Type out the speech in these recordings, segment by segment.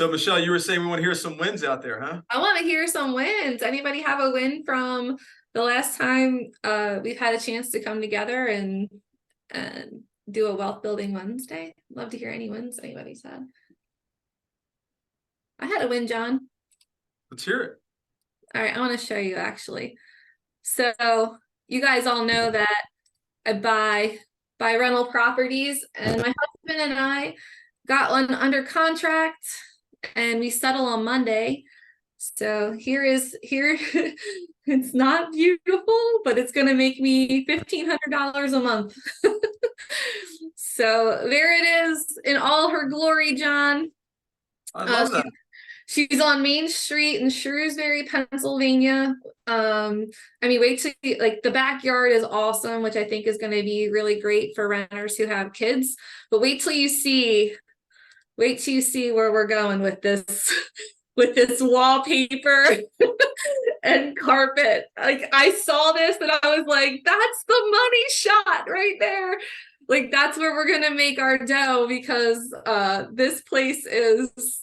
So Michelle, you were saying we want to hear some wins out there, huh? I want to hear some wins. Anybody have a win from the last time we've had a chance to come together and do a wealth building Wednesday? Love to hear any wins anybody's had. I had a win, John. Let's hear it. All right, I want to show you actually. So you guys all know that I buy rental properties, and my husband and I got one under contract, and we settle on Monday. So here it's not beautiful, but it's gonna make me $1,500 a month. So there it is in all her glory, John. I love that. She's on Main Street in Shrewsbury, Pennsylvania. I mean, wait till like the backyard is awesome, which I think is going to be really great for renters who have kids. But wait till you see where we're going with this with this wallpaper and carpet. Like I saw this and I was like, that's the money shot right there. Like that's where we're gonna make our dough, because this place is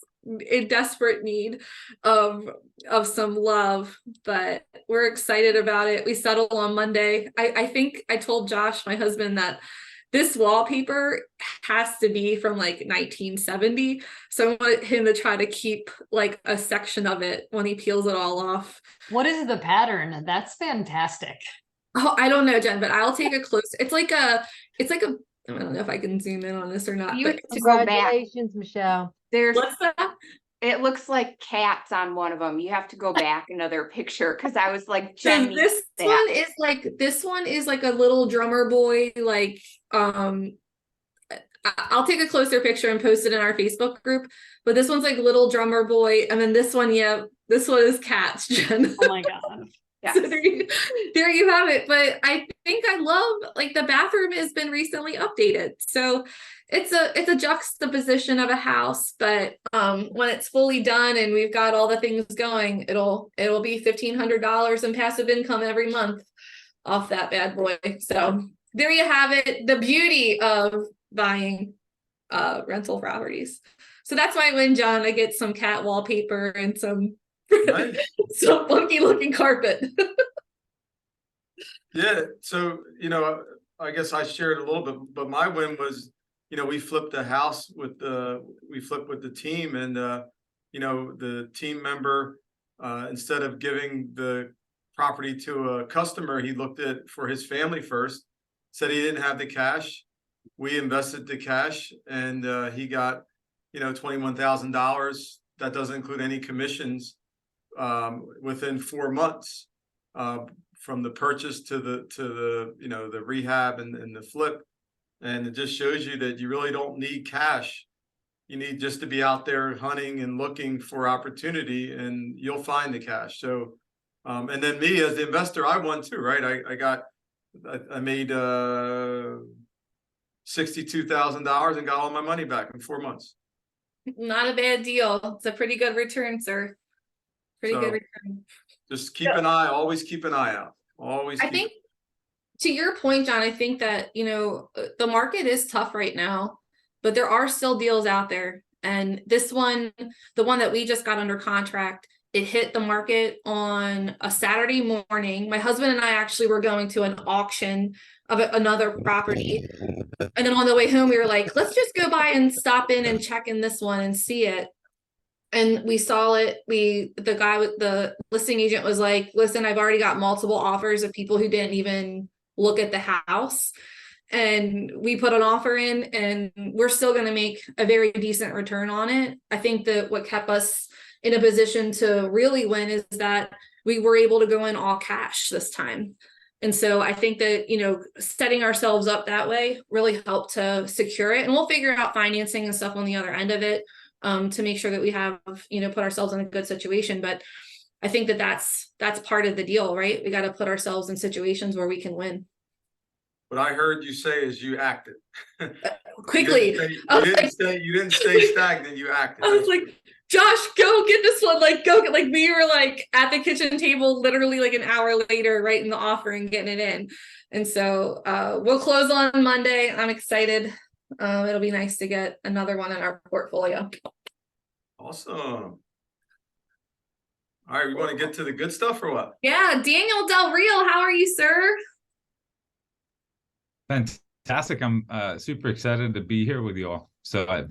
in desperate need of some love, but we're excited about it. We settle on Monday. I think I told Josh, my husband, that this wallpaper has to be from like 1970. So I want him to try to keep like a section of it when he peels it all off. What is the pattern? That's fantastic. Oh, I don't know, Jen, but I'll take a close. It's like a I don't know if I can zoom in on this or not. You But Congratulations, Michelle. There's what's that? It looks like cats on one of them. You have to go back another picture, because I was like, So Jenny, this one is like a little drummer boy, like I'll take a closer picture and post it in our Facebook group. But this one's like little drummer boy, and then this one, yeah, this one is cats, Jen. Oh my God. Yes. So there you have it. But I think I love, like, the bathroom has been recently updated. So it's a juxtaposition of a house, but when it's fully done and we've got all the things going, it'll be $1,500 in passive income every month off that bad boy. So there you have it. The beauty of buying rental properties. So that's why when John, I get some cat wallpaper and some Nice. some funky looking carpet. Yeah. So, I guess I shared a little bit, but my win was, we flipped the house with the team, and, the team member, instead of giving the property to a customer, he looked at for his family first, said he didn't have the cash. We invested the cash, and he got, $21,000. That doesn't include any commissions, within 4 months, from the purchase to the rehab and the flip. And it just shows you that you really don't need cash. You need just to be out there hunting and looking for opportunity, and you'll find the cash. So, and then me as the investor, I won too, right? I made $62,000 and got all my money back in 4 months. Not a bad deal. It's a pretty good return, sir. Pretty So, good return. Just keep an eye, always keep an eye out. Always. I think, to your point, John, I think that, the market is tough right now, but there are still deals out there. And this one, the one that we just got under contract, it hit the market on a Saturday morning. My husband and I actually were going to an auction of another property. And then on the way home, we were like, let's just go by and stop in and check in this one and see it. And we saw it. The guy with the listing agent was like, listen, I've already got multiple offers of people who didn't even look at the house. And we put an offer in, and we're still going to make a very decent return on it. I think that what kept us in a position to really win is that we were able to go in all cash this time. And so I think that, setting ourselves up that way really helped to secure it. And we'll figure out financing and stuff on the other end of it, to make sure that we have, put ourselves in a good situation. But I think that that's part of the deal, right? We got to put ourselves in situations where we can win. What I heard you say is you acted. Quickly. You didn't stay stagnant, you acted. I was like, Josh, go get this one. Like, go get, like, we were like at the kitchen table, literally like an hour later, writing the offer and getting it in. And so we'll close on Monday. I'm excited. It'll be nice to get another one in our portfolio. Awesome. All right, we want to get to the good stuff or what? Yeah, Daniel Del Real, how are you, sir? Fantastic. I'm super excited to be here with you all. So I've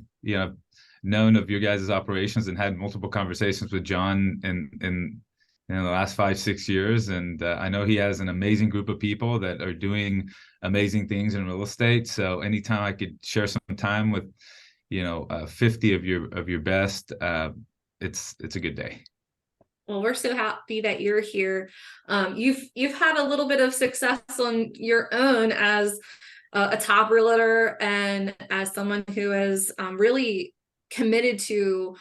known of your guys' operations and had multiple conversations with John in the last 5-6 years, and I know he has an amazing group of people that are doing amazing things in real estate. So anytime I could share some time with 50 of your best, it's a good day. Well, we're so happy that you're here. You've had a little bit of success on your own as a top realtor and as someone who is really committed to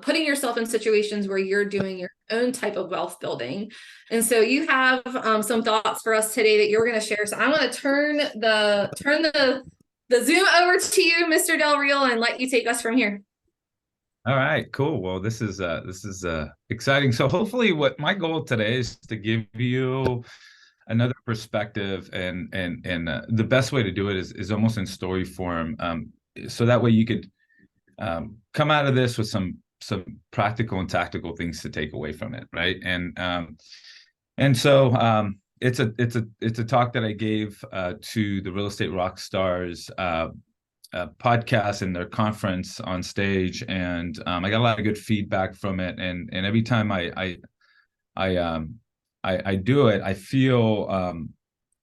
putting yourself in situations where you're doing your own type of wealth building. And so you have some thoughts for us today that you're going to share. So I'm going to turn the Zoom over to you, Mr. Del Real, and let you take us from here. All right, cool. Well, this is exciting. So hopefully what my goal today is to give you another perspective, and the best way to do it is almost in story form. So that way you could come out of this with some practical and tactical things to take away from it, right? And so it's a talk that I gave to the Real Estate Rock Stars podcast in their conference on stage, and I got a lot of good feedback from it. And every time I do it, I feel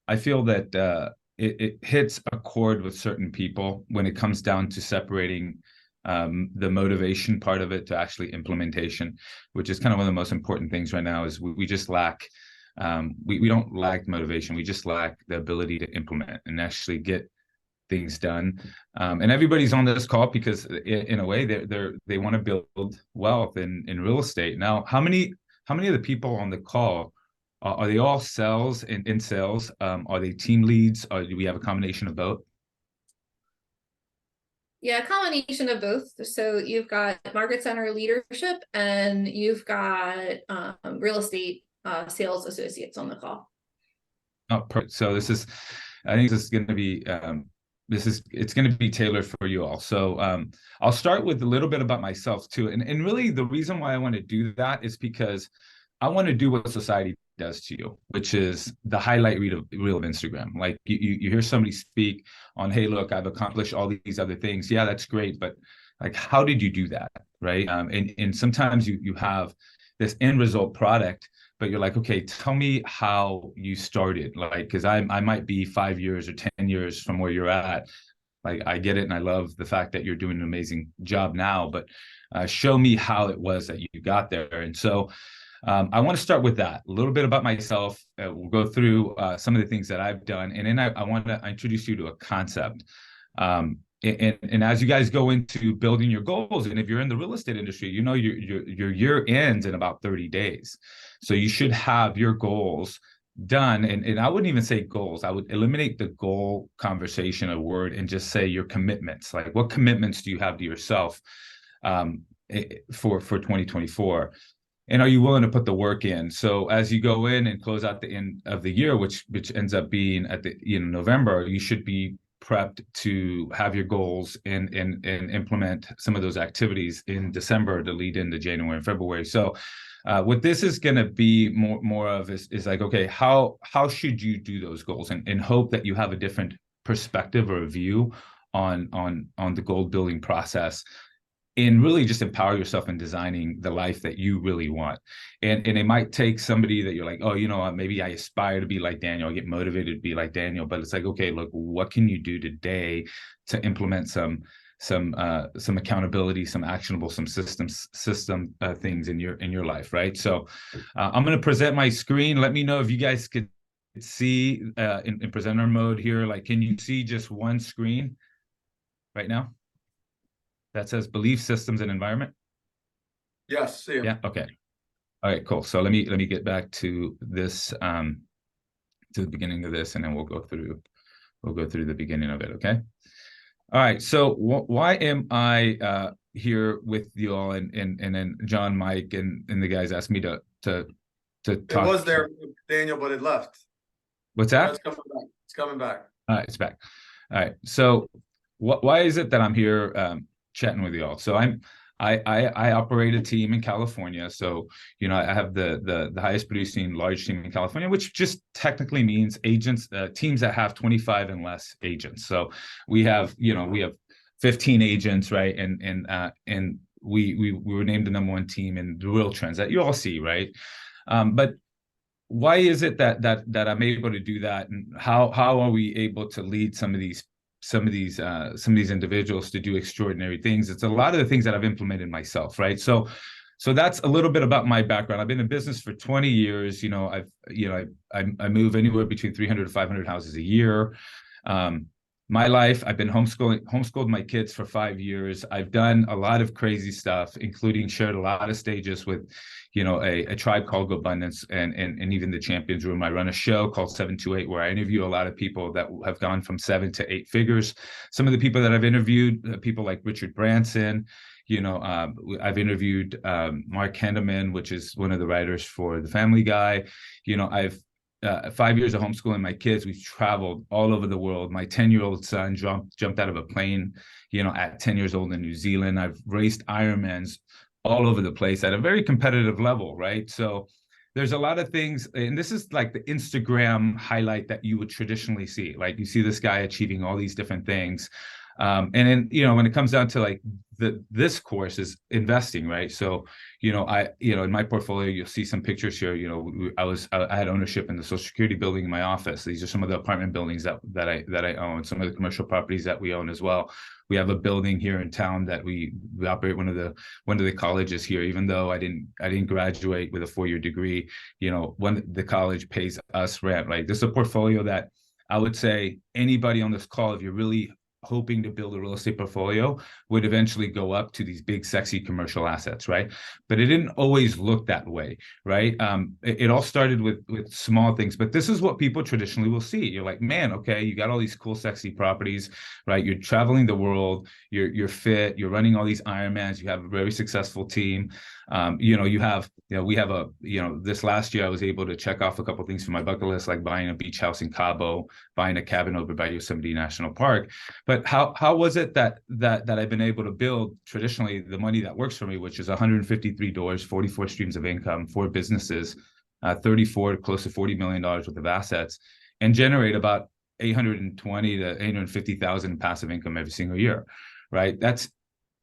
that it hits a chord with certain people when it comes down to separating the motivation part of it to actually implementation, which is kind of one of the most important things right now. Is we just lack. We don't lack motivation. We just lack the ability to implement and actually get things done. And everybody's on this call because in a way they want to build wealth in real estate. Now, how many of the people on the call are they all sales in sales? Are they team leads, or do we have a combination of both? Yeah, a combination of both. So you've got market center leadership and you've got real estate sales associates on the call. Oh, perfect. So I think this is going to be it's going to be tailored for you all. So I'll start with a little bit about myself too. And really the reason why I want to do that is because I want to do what society does to you, which is the highlight reel of Instagram. Like you hear somebody speak on, hey, look, I've accomplished all these other things. Yeah, that's great. But like, how did you do that? Right. And sometimes you have this end result product, but you're like, okay, tell me how you started. Like, because I might be 5 years or 10 years from where you're at. Like, I get it. And I love the fact that you're doing an amazing job now, but show me how it was that you got there. And so I want to start with that, a little bit about myself. We'll go through some of the things that I've done. And then I want to introduce you to a concept. And as you guys go into building your goals, and if you're in the real estate industry, your year ends in about 30 days. So you should have your goals done. And I wouldn't even say goals. I would eliminate the goal conversation, a word, and just say your commitments. Like, what commitments do you have to yourself for 2024? And are you willing to put the work in? So as you go in and close out the end of the year, which ends up being at the November, you should be prepped to have your goals and implement some of those activities in December to lead into January and February. So what this is going to be more of is like, okay, how should you do those goals, and hope that you have a different perspective or a view on the goal building process, and really just empower yourself in designing the life that you really want. And it might take somebody that you're like, oh, maybe I aspire to be like Daniel, I get motivated to be like Daniel, but it's like, okay, look, what can you do today to implement some accountability, some actionable, some system things in your life, right? So I'm going to present my screen. Let me know if you guys could see in presenter mode here. Like, can you see just one screen right now that says belief systems and environment? Yes, see you. Yeah. Okay. All right. Cool. So let me get back to this to the beginning of this, and then we'll go through the beginning of it. Okay. All right. So why am I here with you all? And then John, Mike, and the guys asked me to talk. It was there, Daniel, but it left. What's that? It's coming back. It's coming back. All right. It's back. All right. So why is it that I'm here chatting with you all? So I operate a team in California. So, you know, I have the highest producing large team in California, which just technically means agents, teams that have 25 and less agents. So we have 15 agents, right? And we were named the #1 team in the real trends that you all see, right? But why is it that I'm able to do that, and how are we able to lead some of these individuals to do extraordinary things? It's a lot of the things that I've implemented myself, right? So that's a little bit about my background. I've been in business for 20 years. You know, I move anywhere between 300 to 500 houses a year. My life, I've been homeschooled my kids for 5 years. I've done a lot of crazy stuff, including shared a lot of stages with, you know, a tribe called Abundance and even the Champions Room. I run a show called 728 where I interview a lot of people that have gone from 7 to 8 figures. Some of the people that I've interviewed, people like Richard Branson, you know, I've interviewed Mark Hendeman, which is one of the writers for The Family Guy. You know, I've 5 years of homeschooling my kids. We've traveled all over the world. My 10-year-old son jumped out of a plane, you know, at 10 years old in New Zealand. I've raced Ironmans all over the place at a very competitive level, right? So there's a lot of things, and this is like the Instagram highlight that you would traditionally see. Like you see this guy achieving all these different things. And then, you know, when it comes down to like this course is investing, right? So, you know, in my portfolio, you'll see some pictures here. You know, I had ownership in the Social Security building in my office. These are some of the apartment buildings that I own, some of the commercial properties that we own as well. We have a building here in town that we operate one of the colleges here, even though I didn't graduate with a 4-year degree. You know, when the college pays us rent, right? This is a portfolio that I would say anybody on this call, if you're really hoping to build a real estate portfolio, would eventually go up to these big, sexy commercial assets, right? But it didn't always look that way, right? It all started with small things, but this is what people traditionally will see. You're like, man, okay, you got all these cool, sexy properties, right? You're traveling the world, you're fit, you're running all these Ironmans, you have a very successful team. You know, we have this last year I was able to check off a couple of things from my bucket list, like buying a beach house in Cabo, buying a cabin over by Yosemite National Park. But how was it that I've been able to build traditionally the money that works for me, which is 153 doors, 44 streams of income, 4 businesses, 34 close to $40 million worth of assets, and generate about 820 to 850,000 in passive income every single year, right? That's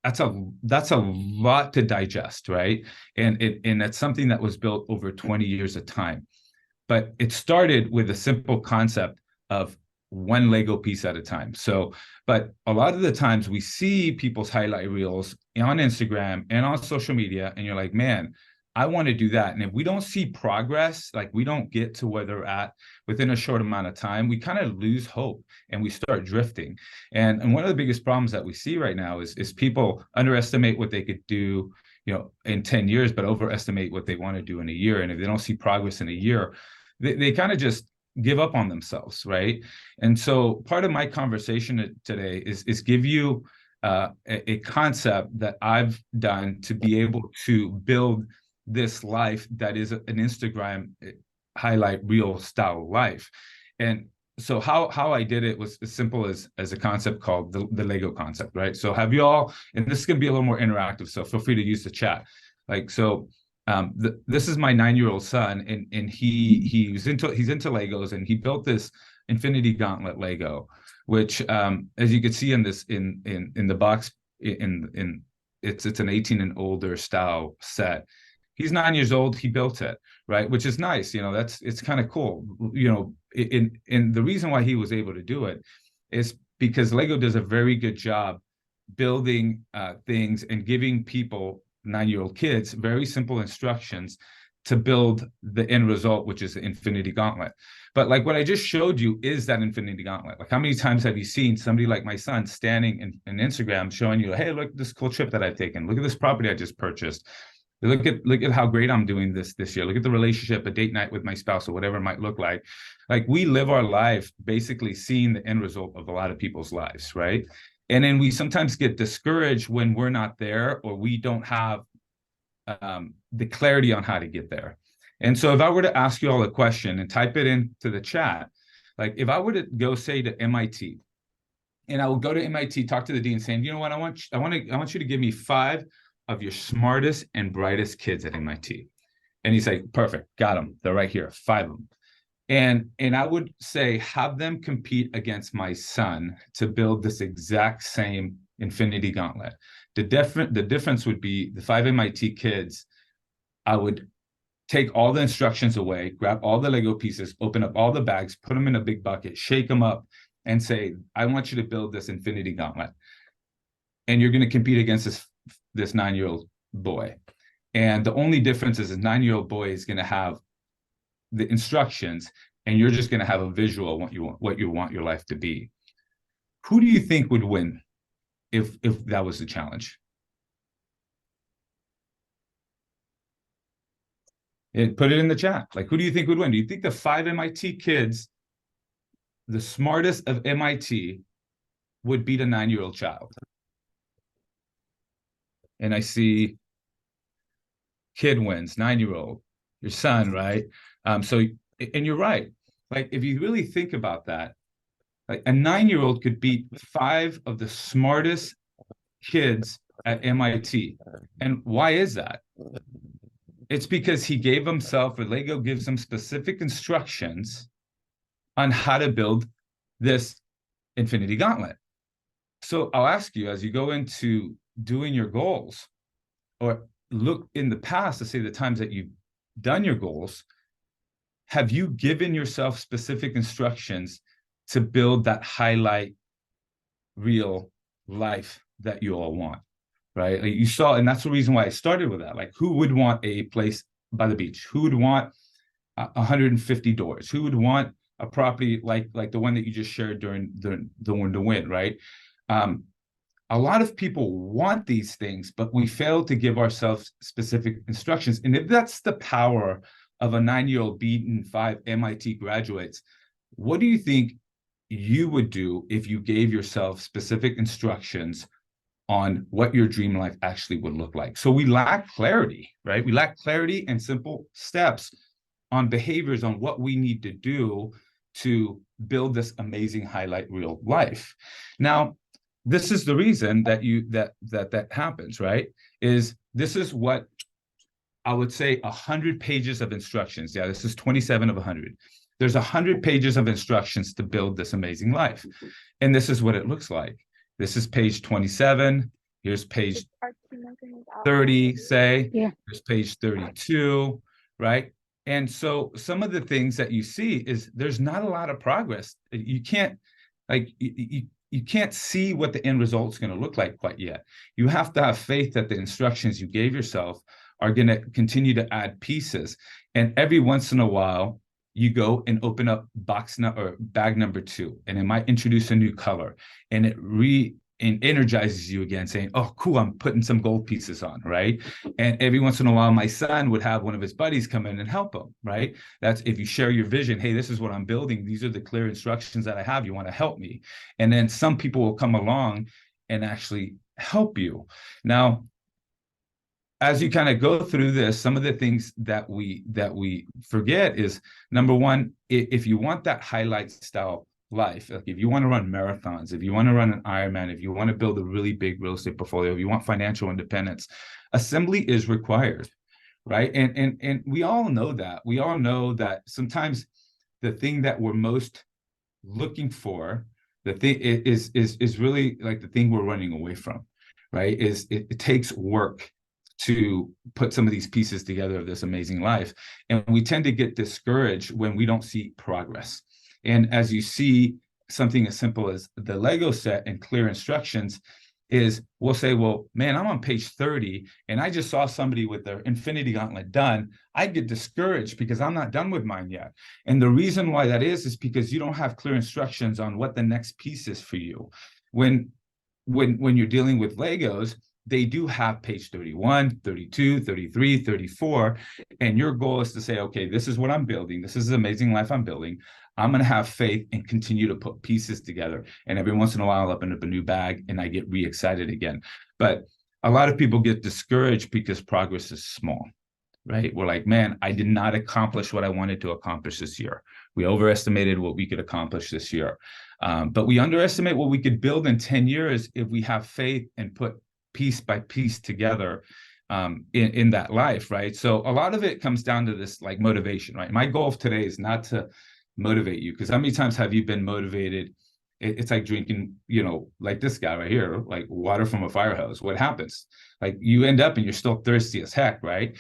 a lot to digest, right? And that's something that was built over 20 years of time. But it started with a simple concept of one Lego piece at a time. So, but a lot of the times we see people's highlight reels on Instagram and on social media, and you're like, man, I want to do that. And if we don't see progress, like we don't get to where they're at within a short amount of time, we kind of lose hope and we start drifting. And one of the biggest problems that we see right now is people underestimate what they could do, you know, in 10 years, but overestimate what they want to do in a year. And if they don't see progress in a year, they kind of just give up on themselves, right? And so part of my conversation today is give you a concept that I've done to be able to build this life that is an Instagram highlight reel style life. And so how I did it was as simple as a concept called the Lego concept, right? So have you all, and this is going to be a little more interactive, so feel free to use the chat. Like, so this is my 9-year-old son, and he's into Legos, and he built this Infinity Gauntlet Lego, which as you can see in this in the box, it's an 18 and older style set. He's 9 years old. He built it, right? Which is nice. You know, it's kind of cool. You know, and the reason why he was able to do it is because Lego does a very good job building things and giving people, 9-year-old kids, very simple instructions to build the end result, which is the Infinity Gauntlet. But like what I just showed you is that Infinity Gauntlet. Like, how many times have you seen somebody like my son standing in Instagram showing you, hey, look at this cool trip that I've taken. Look at this property I just purchased. Look at how great I'm doing this year. Look at the relationship, a date night with my spouse, or whatever it might look like. Like, we live our life basically seeing the end result of a lot of people's lives, right? And then we sometimes get discouraged when we're not there, or we don't have the clarity on how to get there. And so if I were to ask you all a question and type it into the chat, like if I were to go say to MIT, and I will go to MIT, talk to the dean saying, you know what, I want you to give me 5 of your smartest and brightest kids at MIT. And he's like, perfect, got them. They're right here, 5 of them. And I would say, have them compete against my son to build this exact same infinity gauntlet. The difference would be the 5 MIT kids, I would take all the instructions away, grab all the Lego pieces, open up all the bags, put them in a big bucket, shake them up, and say, I want you to build this infinity gauntlet. And you're going to compete against this 9-year-old boy. And the only difference is a 9-year-old boy is going to have the instructions, and you're just going to have a visual of what you want your life to be. Who do you think would win if that was the challenge? And put it in the chat. Like, who do you think would win? Do you think the 5 MIT kids, the smartest of MIT, would beat a 9-year-old child? And I see kid wins, 9-year-old, your son, right? So, and you're right. Like, if you really think about that, like a 9-year-old could beat 5 of the smartest kids at MIT. And why is that? It's because he gave himself, or Lego gives him specific instructions on how to build this infinity gauntlet. So I'll ask you, as you go into doing your goals, or look in the past to say the times that you've done your goals, have you given yourself specific instructions to build that highlight real life that you all want, right? Like you saw, and that's the reason why I started with that. Like, who would want a place by the beach? Who would want 150 doors? Who would want a property like the one that you just shared during the win, right? A lot of people want these things, but we fail to give ourselves specific instructions. And if that's the power of a 9-year-old beating 5 MIT graduates, what do you think you would do if you gave yourself specific instructions on what your dream life actually would look like? So we lack clarity, right? We lack clarity and simple steps on behaviors on what we need to do to build this amazing highlight real life. Now, this is the reason that that happens, right? This is what I would say 100 pages of instructions. Yeah, this is 27 of 100. There's 100 pages of instructions to build this amazing life. And this is what it looks like. This is page 27. Here's page 30, say. Yeah. Here's page 32, right? And so some of the things that you see is there's not a lot of progress. You can't, like, you can't see what the end result is going to look like quite yet. You have to have faith that the instructions you gave yourself are going to continue to add pieces. And every once in a while, you go and open up bag number 2, and it might introduce a new color, and it energizes you again, saying, oh, cool, I'm putting some gold pieces on, right? And every once in a while, my son would have one of his buddies come in and help him, right? That's if you share your vision, hey, this is what I'm building. These are the clear instructions that I have. You want to help me? And then some people will come along and actually help you. Now, as you kind of go through this, some of the things that we forget is, number one, if you want that highlight style life, like if you want to run marathons, if you want to run an Ironman, if you want to build a really big real estate portfolio, if you want financial independence, assembly is required, right? And we all know that. We all know that sometimes the thing that we're most looking for, the thing is really like the thing we're running away from, right? It takes work to put some of these pieces together of this amazing life. And we tend to get discouraged when we don't see progress. And as you see, something as simple as the Lego set and clear instructions is, we'll say, well, man, I'm on page 30 and I just saw somebody with their infinity gauntlet done. I get discouraged because I'm not done with mine yet. And the reason why that is because you don't have clear instructions on what the next piece is for you. When you're dealing with Legos, they do have page 31, 32, 33, 34. And your goal is to say, okay, this is what I'm building. This is the amazing life I'm building. I'm going to have faith and continue to put pieces together. And every once in a while, I'll open up a new bag and I get re-excited again. But a lot of people get discouraged because progress is small, right? We're like, man, I did not accomplish what I wanted to accomplish this year. We overestimated what we could accomplish this year. But we underestimate what we could build in 10 years if we have faith and put piece by piece together in that life, right? So a lot of it comes down to this like motivation, right? My goal today is not to motivate you, because how many times have you been motivated? It's like drinking, you know, like this guy right here, like water from a fire hose. What happens? Like you end up and you're still thirsty as heck, right?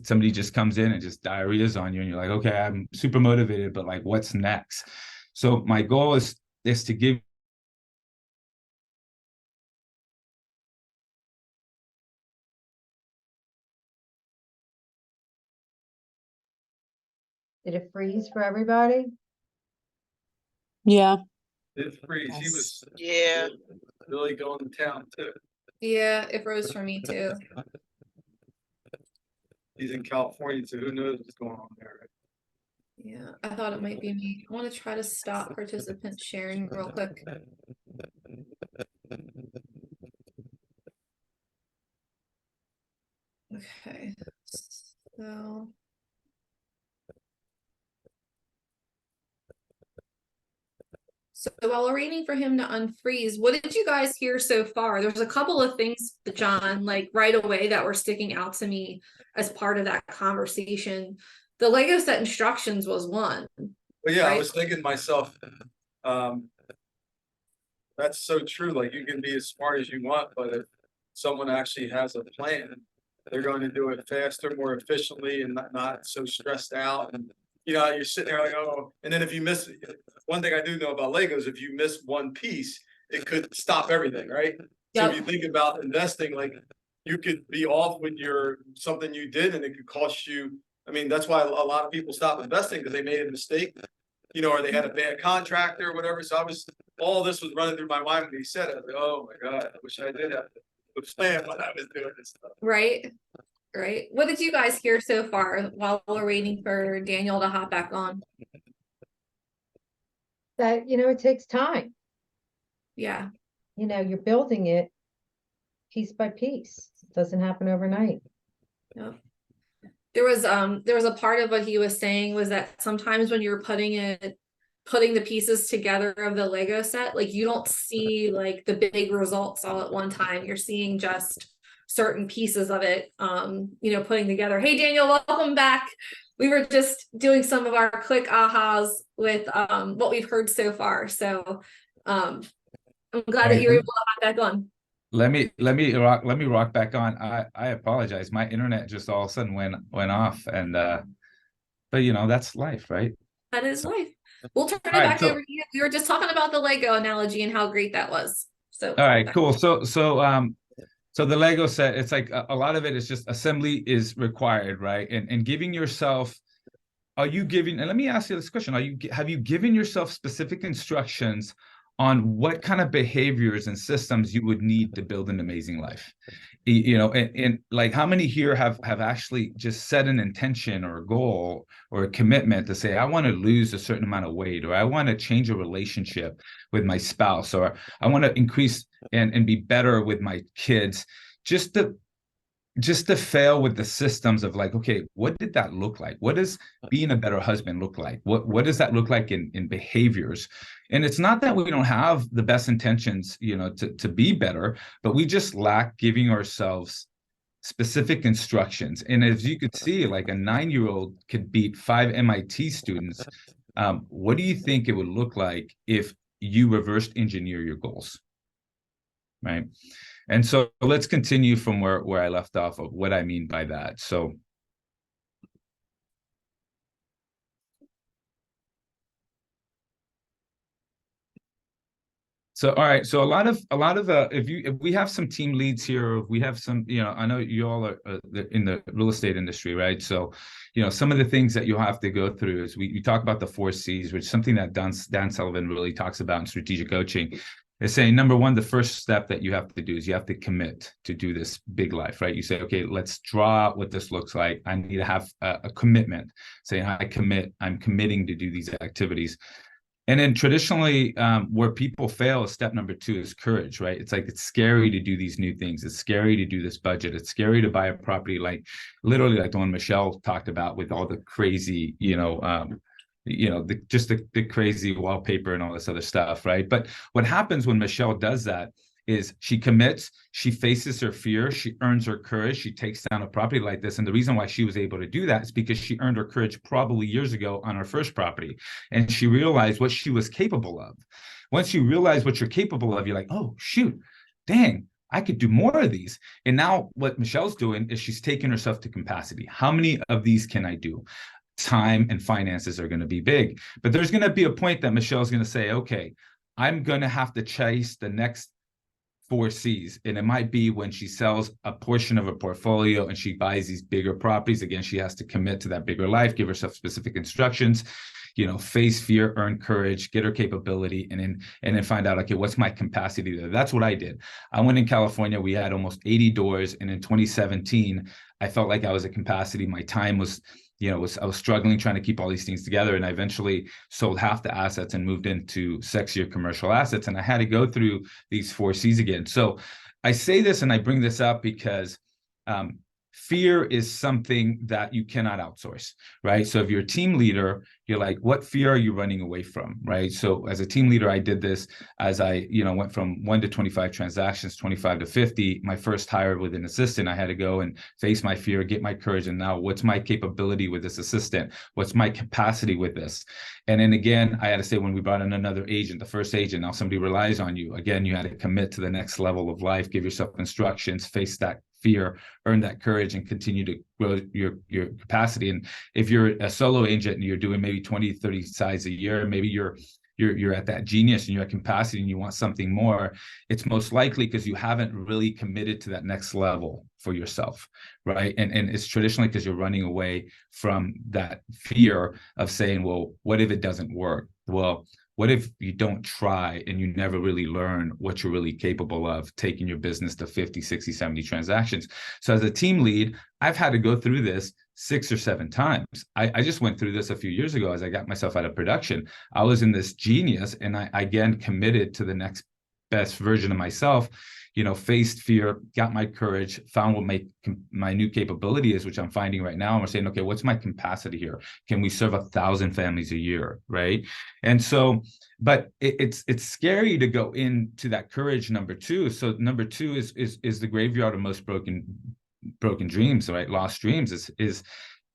Somebody just comes in and just diarrhea's on you, and you're like, okay, I'm super motivated, but like, what's next? So my goal is to give. Did it freeze for everybody? Yeah. It freeze. He was Yeah. really going to town too. Yeah, it froze for me too. He's in California, so who knows what's going on there. Right? Yeah, I thought it might be me. I want to try to stop participant sharing real quick. Okay, so. So while we're waiting for him to unfreeze, what did you guys hear so far? There's a couple of things, John, like right away that were sticking out to me as part of that conversation. The Lego set instructions was one. But yeah, I Right. was thinking to myself, that's so true. Like you can be as smart as you want, but if someone actually has a plan, they're going to do it faster, more efficiently, and not so stressed out. And you know, you're sitting there like, oh, and then if you miss one thing I do know about Legos, if you miss one piece, it could stop everything, right? So if you think about investing, like you could be off with something you did, and it could cost you. I mean, that's why a lot of people stop investing, because they made a mistake, you know, or they had a bad contractor or whatever. So all this was running through my mind when he said it. I was like, oh my God, I wish I did have a plan when I was doing this stuff. Right. Right. What did you guys hear so far while we're waiting for Daniel to hop back on? That, you know, it takes time. Yeah. You know, you're building it piece by piece. It doesn't happen overnight. Yep. There was a part of what he was saying was that sometimes when you're putting the pieces together of the Lego set, like you don't see like the big results all at one time. You're seeing just certain pieces of it, you know, putting together. Hey, Daniel, welcome back. We were just doing some of our quick ahas with what we've heard so far. So I'm glad that you were able to hop back on. Let me rock back on. I apologize. My internet just all of a sudden went off, and but you know, that's life, right? That is life. We'll turn it All right, back over to you. We were just talking about the Lego analogy and how great that was. So all right, cool. So the Lego set, it's like a lot of it is just assembly is required, right? And giving yourself, and let me ask you this question. Have you given yourself specific instructions on what kind of behaviors and systems you would need to build an amazing life? You know, and like how many here have actually just set an intention or a goal or a commitment to say, I want to lose a certain amount of weight, or I want to change a relationship with my spouse, or I want to increase and be better with my kids, just to fail with the systems of like, okay, what did that look like? What does being a better husband look like? What does that look like in behaviors? And it's not that we don't have the best intentions, you know, to be better, but we just lack giving ourselves specific instructions. And as you could see, like a 9-year-old could beat 5 MIT students. What do you think it would look like if you reversed engineer your goals? Right. And so let's continue from where I left off of what I mean by that. So all right. So a lot of if we have some team leads here, if we have some, you know, I know you all are in the real estate industry, right? So, you know, some of the things that you'll have to go through is we talk about the 4 C's, which is something that Dan Sullivan really talks about in strategic coaching. Is saying, number one, the first step that you have to do is you have to commit to do this big life, right? You say, okay, let's draw out what this looks like. I need to have a commitment, saying I'm committing to do these activities. And then traditionally, where people fail is step number 2 is courage, right? It's like, it's scary to do these new things. It's scary to do this budget. It's scary to buy a property, like literally like the one Michelle talked about with all the crazy, the crazy wallpaper and all this other stuff, right? But what happens when Michelle does that is she commits, she faces her fear, she earns her courage, she takes down a property like this. And the reason why she was able to do that is because she earned her courage probably years ago on her first property. And she realized what she was capable of. Once you realize what you're capable of, you're like, oh, shoot, dang, I could do more of these. And now what Michelle's doing is she's taking herself to capacity. How many of these can I do? Time and finances are going to be big, but there's going to be a point that Michelle's going to say, okay, I'm going to have to chase the next 4 C's. And it might be when she sells a portion of a portfolio and she buys these bigger properties. Again, she has to commit to that bigger life, give herself specific instructions, face fear, earn courage, get her capability, and then find out, okay, what's my capacity there? That's what I did. I went in California, we had almost 80 doors. And in 2017, I felt like I was at capacity. My time was, I was struggling trying to keep all these things together. And I eventually sold half the assets and moved into sexier commercial assets. And I had to go through these 4 C's again. So I say this and I bring this up because fear is something that you cannot outsource, right? So if you're a team leader, you're like, what fear are you running away from, right? So as a team leader, I did this as I, went from 1 to 25 transactions, 25 to 50. My first hire with an assistant, I had to go and face my fear, get my courage. And now what's my capability with this assistant? What's my capacity with this? And then again, I had to say, when we brought in another agent, the first agent, now somebody relies on you. Again, you had to commit to the next level of life, give yourself instructions, face that fear, earn that courage, and continue to grow your capacity. And if you're a solo agent and you're doing maybe 20, 30 sides a year, maybe you're at that genius and you're at capacity and you want something more, it's most likely because you haven't really committed to that next level for yourself, right? And it's traditionally because you're running away from that fear of saying, well, what if it doesn't work? Well, what if you don't try and you never really learn what you're really capable of, taking your business to 50, 60, 70 transactions? So as a team lead, I've had to go through this 6 or 7 times. I just went through this a few years ago as I got myself out of production. I was in this genius and I again committed to the next best version of myself, faced fear, got my courage, found what my new capability is, which I'm finding right now. And we're saying, okay, what's my capacity here? Can we serve 1,000 families a year, right? And so, but it's scary to go into that courage number 2. So number 2 is the graveyard of most broken dreams, right? Lost dreams is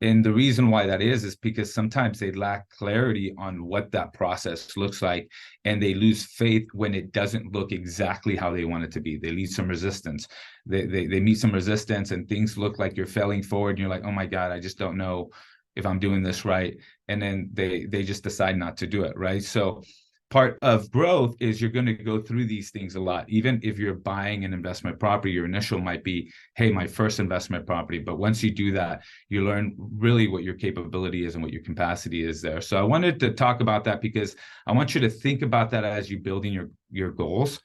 and the reason why that is because sometimes they lack clarity on what that process looks like, and they lose faith when it doesn't look exactly how they want it to be. They meet some resistance. They meet some resistance, and things look like you're failing forward. And you're like, oh my God, I just don't know if I'm doing this right. And then they just decide not to do it, right? So part of growth is you're going to go through these things a lot. Even if you're buying an investment property, your initial might be, hey, my first investment property. But once you do that, you learn really what your capability is and what your capacity is there. So I wanted to talk about that because I want you to think about that as you're building your goals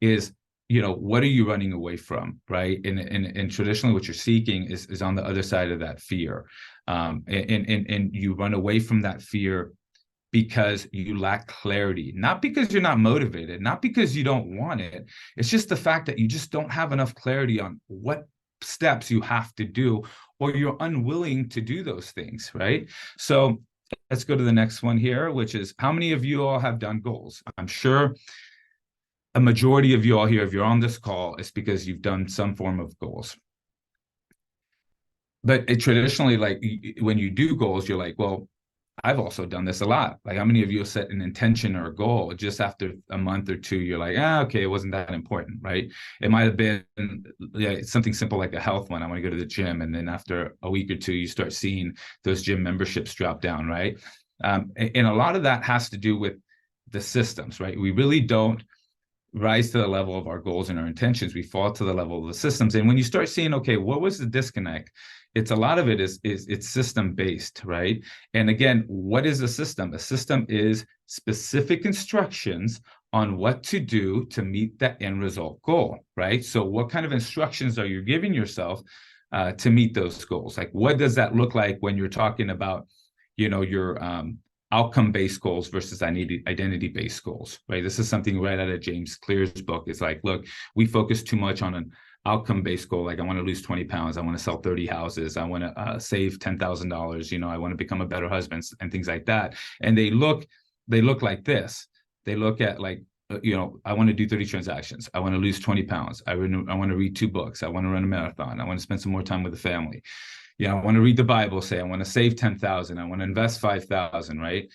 is, what are you running away from, right? And traditionally what you're seeking is on the other side of that fear. And you run away from that fear because you lack clarity, not because you're not motivated, not because you don't want it. It's just the fact that you just don't have enough clarity on what steps you have to do, or you're unwilling to do those things, right? So let's go to the next one here, which is how many of you all have done goals? I'm sure a majority of you all here, if you're on this call, it's because you've done some form of goals. But traditionally, like when you do goals, you're like, well, I've also done this a lot. Like how many of you set an intention or a goal just after a month or 2, you're like, okay, it wasn't that important, right? It might have been something simple like a health one. I want to go to the gym. And then after a week or 2, you start seeing those gym memberships drop down, right? And a lot of that has to do with the systems, right? We really don't rise to the level of our goals and our intentions. We fall to the level of the systems. And when you start seeing, okay, what was the disconnect? It's a lot of it is it's system based, right? And again, what is a system? A system is specific instructions on what to do to meet that end result goal, right? So what kind of instructions are you giving yourself to meet those goals? Like, what does that look like when you're talking about, your outcome-based goals versus identity-based goals, right? This is something right out of James Clear's book. It's like, look, we focus too much on an outcome-based goal. Like I want to lose 20 pounds. I want to sell 30 houses. I want to save $10,000. I want to become a better husband and things like that. And they look like this. They look at like I want to do 30 transactions. I want to lose 20 pounds. I want to read 2 books. I want to run a marathon. I want to spend some more time with the family. I want to read the Bible, say I want to save 10,000. I want to invest 5,000, right?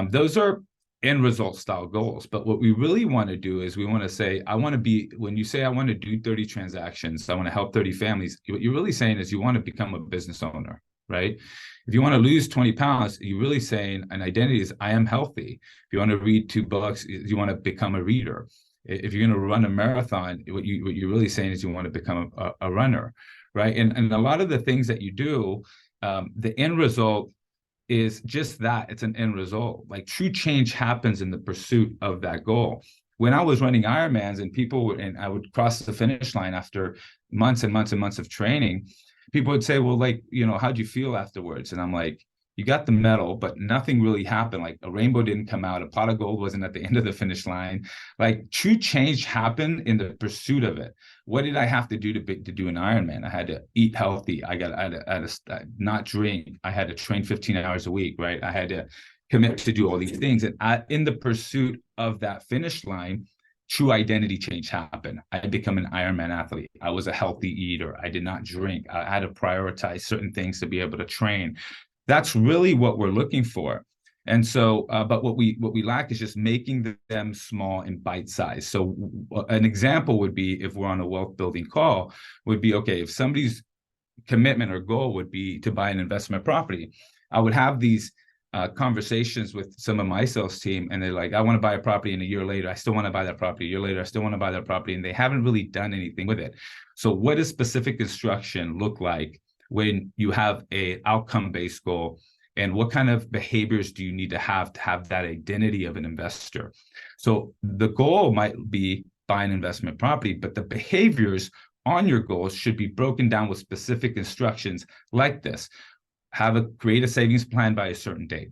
Those are end result style goals. But what we really want to do is we want to say, when you say I want to do 30 transactions, I want to help 30 families, what you're really saying is you want to become a business owner, right? If you want to lose 20 pounds, you're really saying an identity is I am healthy. If you want to read 2 books, you want to become a reader. If you're going to run a marathon, what you're really saying is you want to become a runner, right? And a lot of the things that you do, the end result is just that. It's an end result. Like true change happens in the pursuit of that goal. When I was running Ironmans and I would cross the finish line after months and months and months of training, people would say, well, like, how'd you feel afterwards? And I'm like, you got the medal, but nothing really happened. Like a rainbow didn't come out. A pot of gold wasn't at the end of the finish line. Like true change happened in the pursuit of it. What did I have to do to do an Ironman? I had to eat healthy. I had to not drink. I had to train 15 hours a week, right? I had to commit to do all these things. And in the pursuit of that finish line, true identity change happened. I had become an Ironman athlete. I was a healthy eater. I did not drink. I had to prioritize certain things to be able to train. That's really what we're looking for. And so, but what we lack is just making them small and bite size. So an example would be, if we're on a wealth building call, would be, okay, if somebody's commitment or goal would be to buy an investment property, I would have these conversations with some of my sales team, and they're like, I want to buy a property, and a year later, I still want to buy that property. A year later, I still want to buy that property, and they haven't really done anything with it. So what does specific instruction look like when you have a outcome-based goal, and what kind of behaviors do you need to have that identity of an investor? So the goal might be buy an investment property, but the behaviors on your goals should be broken down with specific instructions like this. Create a savings plan by a certain date.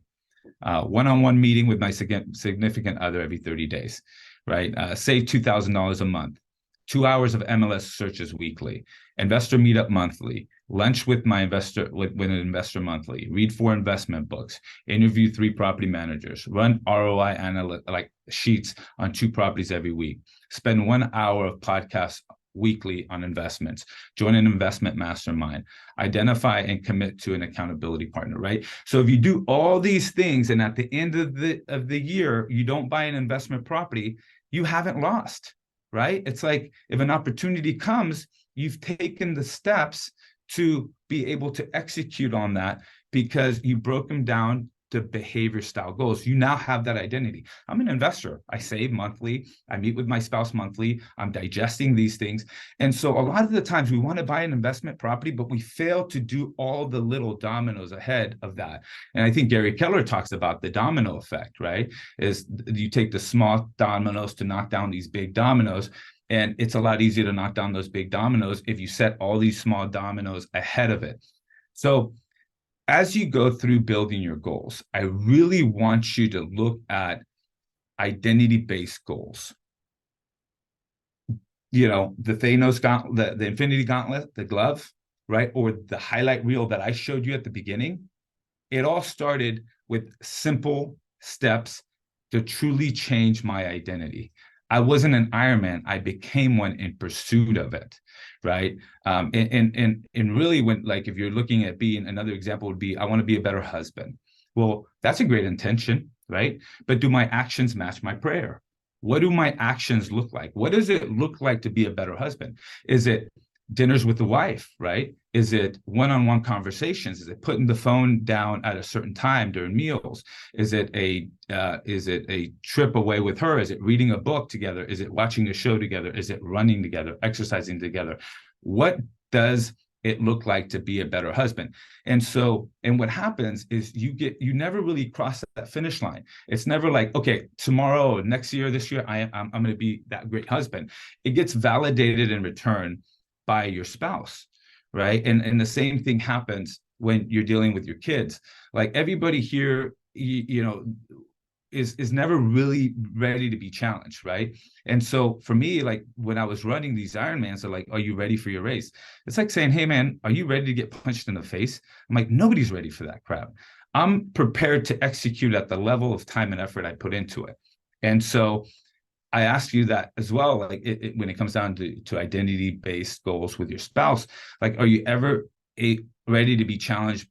One-on-one meeting with my significant other every 30 days, right? Save $2,000 a month. 2 hours of MLS searches weekly. Investor meetup monthly. Lunch with my investor, with an investor monthly. Read 4 investment books. Interview 3 property managers. Run ROI sheets on 2 properties every week. Spend 1 hour of podcasts weekly on investments. Join an investment mastermind. Identify and commit to an accountability partner, right? So if you do all these things, and at the end of the year, you don't buy an investment property, you haven't lost, right? It's like if an opportunity comes, you've taken the steps to be able to execute on that because you broke them down to behavior style goals. You now have that identity. I'm an investor. I save monthly. I meet with my spouse monthly. I'm digesting these things. And so a lot of the times we want to buy an investment property, but we fail to do all the little dominoes ahead of that. And I think Gary Keller talks about the domino effect, right? Is you take the small dominoes to knock down these big dominoes. And it's a lot easier to knock down those big dominoes if you set all these small dominoes ahead of it. So as you go through building your goals, I really want you to look at identity-based goals. The Thanos gauntlet, the Infinity Gauntlet, the glove, right? Or the highlight reel that I showed you at the beginning. It all started with simple steps to truly change my identity. I wasn't an Ironman. I became one in pursuit of it, right? And really, if you're looking at being, another example would be, I want to be a better husband. Well, that's a great intention, right? But do my actions match my prayer? What do my actions look like? What does it look like to be a better husband? Is it dinners with the wife, right? Is it one-on-one conversations? Is it putting the phone down at a certain time during meals? Is it a trip away with her? Is it reading a book together? Is it watching a show together? Is it running together, exercising together? What does it look like to be a better husband? And what happens is you never really cross that finish line. It's never like, okay, tomorrow, next year, this year, I'm going to be that great husband. It gets validated in return by your spouse, right? And the same thing happens when you're dealing with your kids. Like everybody here, is never really ready to be challenged, right? And so for me, like when I was running these Ironmans, they're like, are you ready for your race? It's like saying, hey man, are you ready to get punched in the face? I'm like, nobody's ready for that crap. I'm prepared to execute at the level of time and effort I put into it. And so I asked you that as well, like when it comes down to identity-based goals with your spouse, like, are you ever ready to be challenged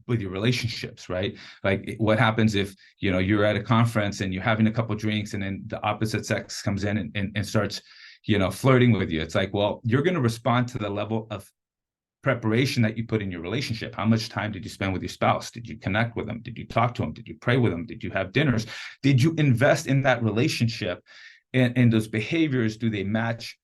with your relationships, right? Like, what happens if, you know, you're at a conference and you're having a couple drinks and then the opposite sex comes in and starts, you know, flirting with you? It's like, well, you're going to respond to the level of preparation that you put in your relationship. How much time did you spend with your spouse? Did you connect with them? Did you talk to them? Did you pray with them? Did you have dinners? Did you invest in that relationship? And those behaviors, do they match,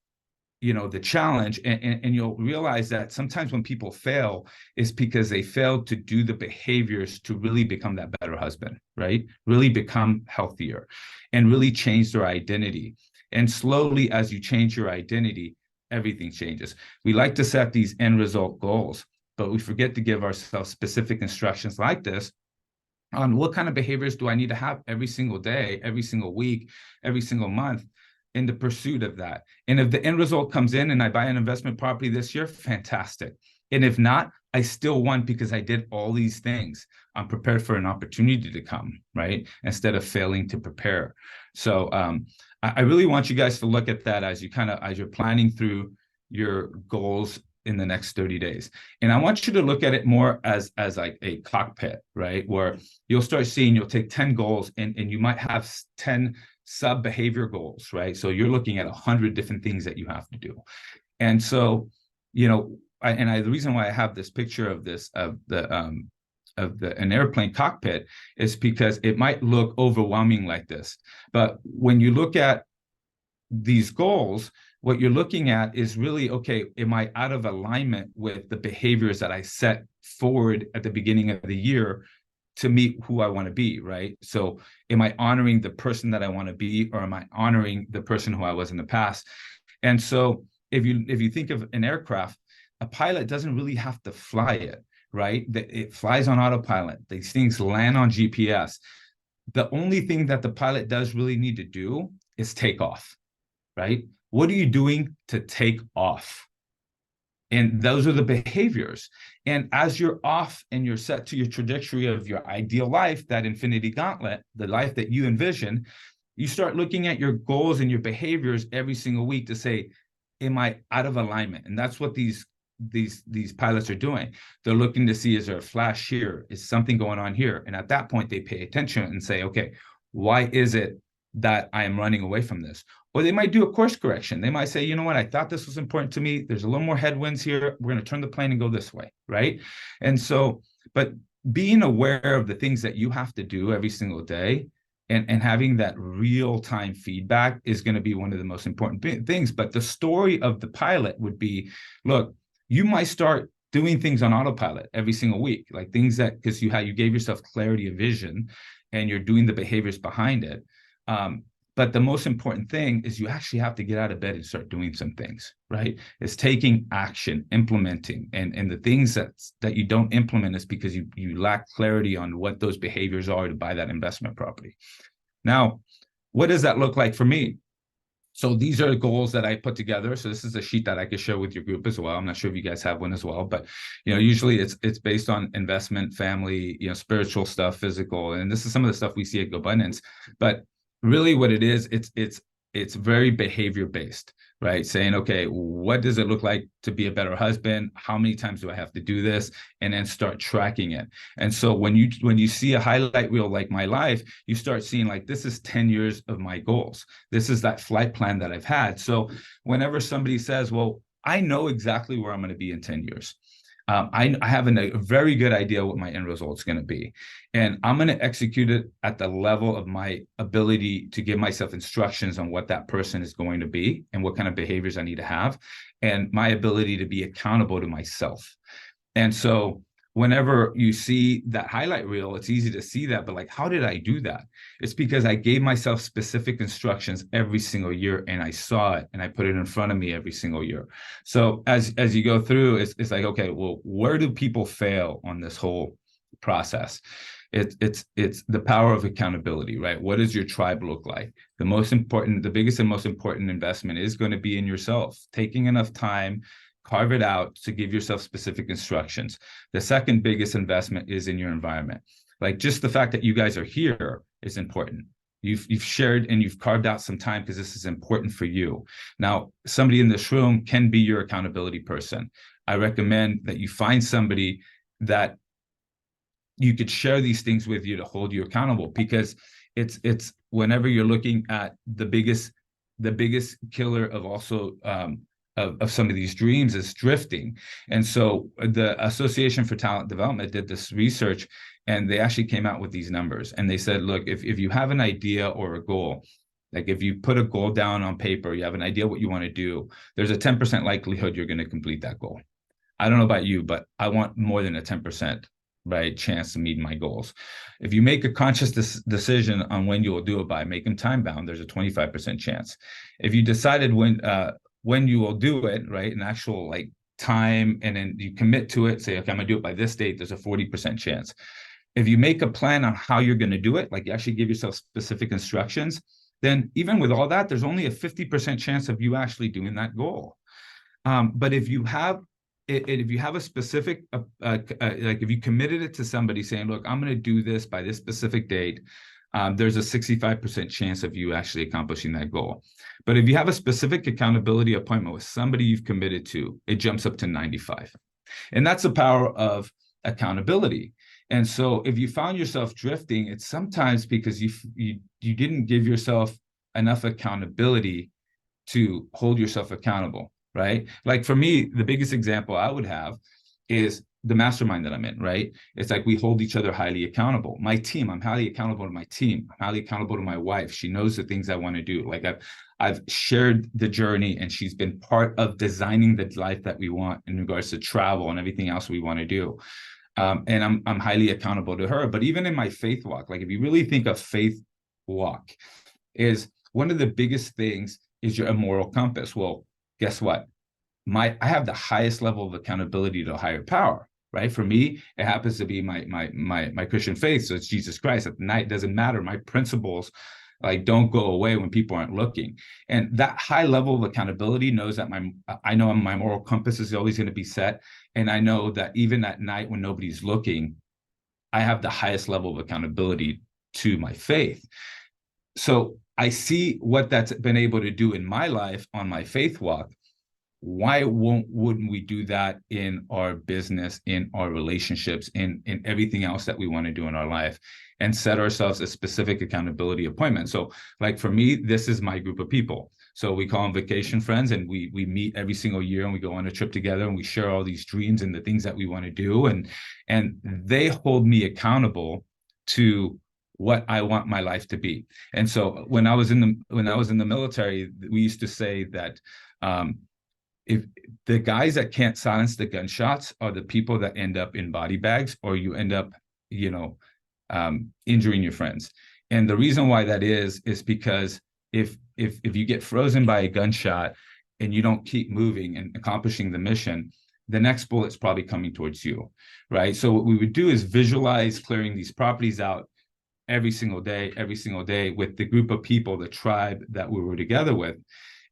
you know, the challenge? And you'll realize that sometimes when people fail, is because they failed to do the behaviors to really become that better husband, right? Really become healthier and really change their identity. And slowly, as you change your identity, everything changes. We like to set these end result goals, but we forget to give ourselves specific instructions like this on what kind of behaviors do I need to have every single day, every single week, every single month in the pursuit of that. And if the end result comes in and I buy an investment property this year, fantastic. And if not, I still won because I did all these things. I'm prepared for an opportunity to come, right? Instead of failing to prepare. So I really want you guys to look at that as you're planning through your goals in the next 30 days. And I want you to look at it more as like a cockpit, right? Where you'll start seeing, you'll take 10 goals and you might have 10 sub behavior goals, right? So you're looking at 100 different things that you have to do. And so, you know, the reason why I have this picture of an airplane cockpit is because it might look overwhelming like this. But when you look at these goals, what you're looking at is really, okay, am I out of alignment with the behaviors that I set forward at the beginning of the year to meet who I want to be, right? So am I honoring the person that I want to be, or am I honoring the person who I was in the past? And so if you think of an aircraft, a pilot doesn't really have to fly it, right? It flies on autopilot. These things land on GPS. The only thing that the pilot does really need to do is take off, right? What are you doing to take off? And those are the behaviors. And as you're off and you're set to your trajectory of your ideal life, that infinity gauntlet, the life that you envision, you start looking at your goals and your behaviors every single week to say, am I out of alignment? And that's what these pilots are doing. They're looking to see, is there a flash here? Is something going on here? And at that point, they pay attention and say, okay, why is it that I am running away from this? Or they might do a course correction. They might say, you know what, I thought this was important to me. There's a little more headwinds here. We're going to turn the plane and go this way, right? And so, but being aware of the things that you have to do every single day and having that real-time feedback is going to be one of the most important things. But the story of the pilot would be, look, you might start doing things on autopilot every single week, like things that, because you gave yourself clarity of vision and you're doing the behaviors behind it. But the most important thing is you actually have to get out of bed and start doing some things, right? It's taking action, implementing, and the things that you don't implement is because you lack clarity on what those behaviors are to buy that investment property. Now, what does that look like for me? So these are the goals that I put together. So this is a sheet that I could share with your group as well. I'm not sure if you guys have one as well, but usually it's based on investment, family, spiritual stuff, physical, and this is some of the stuff we see at GoBundance. But really, what it is, it's very behavior based, right? Saying, okay, what does it look like to be a better husband? How many times do I have to do this? And then start tracking it. And so when you see a highlight reel like my life, you start seeing like, this is 10 years of my goals. This is that flight plan that I've had. So whenever somebody says, well, I know exactly where I'm going to be in 10 years. I have a very good idea what my end result is going to be. And I'm going to execute it at the level of my ability to give myself instructions on what that person is going to be and what kind of behaviors I need to have, and my ability to be accountable to myself. And so whenever you see that highlight reel, it's easy to see that, but like, how did I do that? It's because I gave myself specific instructions every single year, and I saw it and I put it in front of me every single year. So as you go through, it's like, okay, well, where do people fail on this whole process? It's the power of accountability, right? What does your tribe look like? The biggest and most important investment is going to be in yourself, taking enough time, carve it out to give yourself specific instructions. The second biggest investment is in your environment. Like, just the fact that you guys are here is important. You've shared and you've carved out some time because this is important for you. Now, somebody in this room can be your accountability person. I recommend that you find somebody that you could share these things with you to hold you accountable, because it's whenever you're looking at the biggest killer of also of some of these dreams is drifting. And so the Association for Talent Development did this research, and they actually came out with these numbers. And they said, look, if you have an idea or a goal, like if you put a goal down on paper, you have an idea what you want to do, there's a 10% likelihood you're going to complete that goal. I don't know about you, but I want more than a 10% right chance to meet my goals. If you make a conscious decision on when you will do it by, make them time bound, there's a 25% chance. If you decided when you will do it, right, an actual like time, and then you commit to it, say, okay, I'm gonna do it by this date, there's a 40% chance. If you make a plan on how you're gonna do it, like you actually give yourself specific instructions, then even with all that, there's only a 50% chance of you actually doing that goal. But if you have a specific, like if you committed it to somebody saying, look, I'm going to do this by this specific date, there's a 65% chance of you actually accomplishing that goal. But if you have a specific accountability appointment with somebody you've committed to, it jumps up to 95. And that's the power of accountability. And so if you found yourself drifting, it's sometimes because you didn't give yourself enough accountability to hold yourself accountable. Right? Like for me, the biggest example I would have is the mastermind that I'm in, right? It's like we hold each other highly accountable. My team, I'm highly accountable to my team. I'm highly accountable to my wife. She knows the things I want to do. Like I've shared the journey, and she's been part of designing the life that we want in regards to travel and everything else we want to do. And I'm highly accountable to her. But even in my faith walk, like if you really think of faith walk, is one of the biggest things is your moral compass. Well, guess what? I have the highest level of accountability to a higher power, right? For me, it happens to be my Christian faith. So it's Jesus Christ. At night, it doesn't matter. My principles like don't go away when people aren't looking. And that high level of accountability knows that I know my moral compass is always going to be set. And I know that even at night when nobody's looking, I have the highest level of accountability to my faith. So I see what that's been able to do in my life on my faith walk. Why wouldn't we do that in our business, in our relationships, in everything else that we want to do in our life, and set ourselves a specific accountability appointment? So like for me, this is my group of people. So we call them vacation friends, and we meet every single year, and we go on a trip together, and we share all these dreams and the things that we want to do. And they hold me accountable to what I want my life to be. And so when I was in the military, we used to say that if the guys that can't silence the gunshots are the people that end up in body bags, or you end up, injuring your friends. And the reason why that is because if you get frozen by a gunshot and you don't keep moving and accomplishing the mission, the next bullet's probably coming towards you, right? So what we would do is visualize clearing these properties out every single day with the group of people, the tribe that we were together with.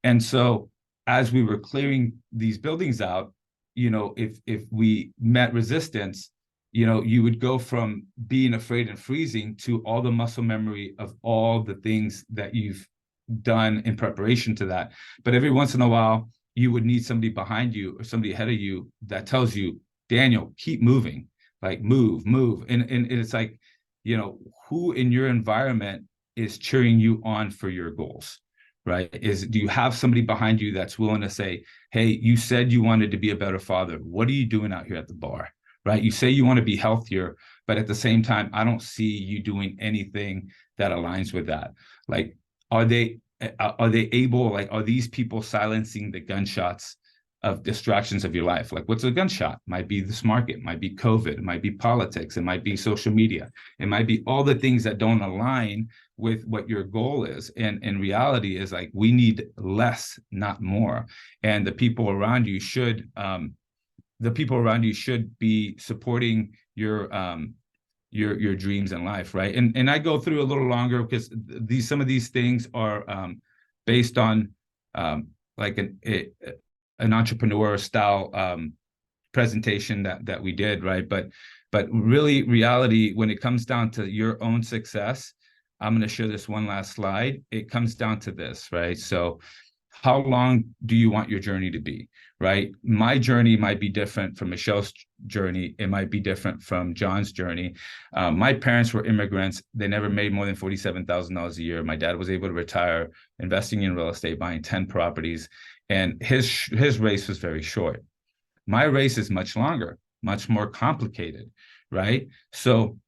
And so as we were clearing these buildings out, if we met resistance, you would go from being afraid and freezing to all the muscle memory of all the things that you've done in preparation to that. But every once in a while, you would need somebody behind you or somebody ahead of you that tells you, Daniel, keep moving, like move. And it's like, who in your environment is cheering you on for your goals, right? Do you have somebody behind you that's willing to say, hey, you said you wanted to be a better father. What are you doing out here at the bar, right? You say you want to be healthier, but at the same time, I don't see you doing anything that aligns with that. Like, are they able, like, are these people silencing the gunshots of distractions of your life? Like, what's a gunshot? Might be this market, might be COVID, it might be politics, it might be social media, it might be all the things that don't align with what your goal is. And in reality is like, we need less, not more. And the people around you should be supporting your dreams in life, right? And I go through a little longer because some of these things are based on like an entrepreneur style presentation that we did, right? But really reality, when it comes down to your own success, I'm going to show this one last slide. It comes down to this, right? So how long do you want your journey to be, right? My journey might be different from Michelle's journey. It might be different from John's journey. My parents were immigrants. They never made more than $47,000 a year. My dad was able to retire investing in real estate, buying 10 properties, and his race was very short. My race is much longer, much more complicated, right? So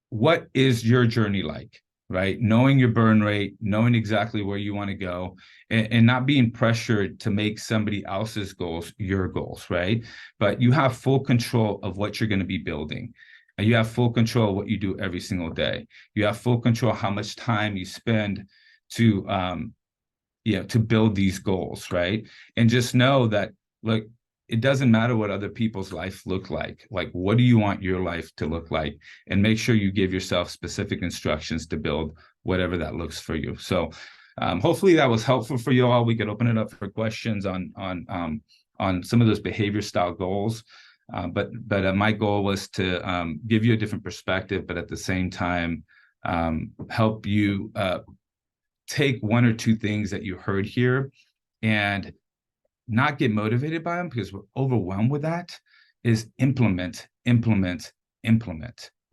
what is your journey like, right? Knowing your burn rate, knowing exactly where you want to go, and not being pressured to make somebody else's goals your goals, right? But you have full control of what you're going to be building. And you have full control of what you do every single day. You have full control how much time you spend to to build these goals, right? And just know that, look, it doesn't matter what other people's life look like. Like, what do you want your life to look like? And make sure you give yourself specific instructions to build whatever that looks for you. So hopefully that was helpful for you all. We could open it up for questions on some of those behavior style goals. But my goal was to give you a different perspective, but at the same time, help you take one or two things that you heard here and not get motivated by them because we're overwhelmed with that, is implement,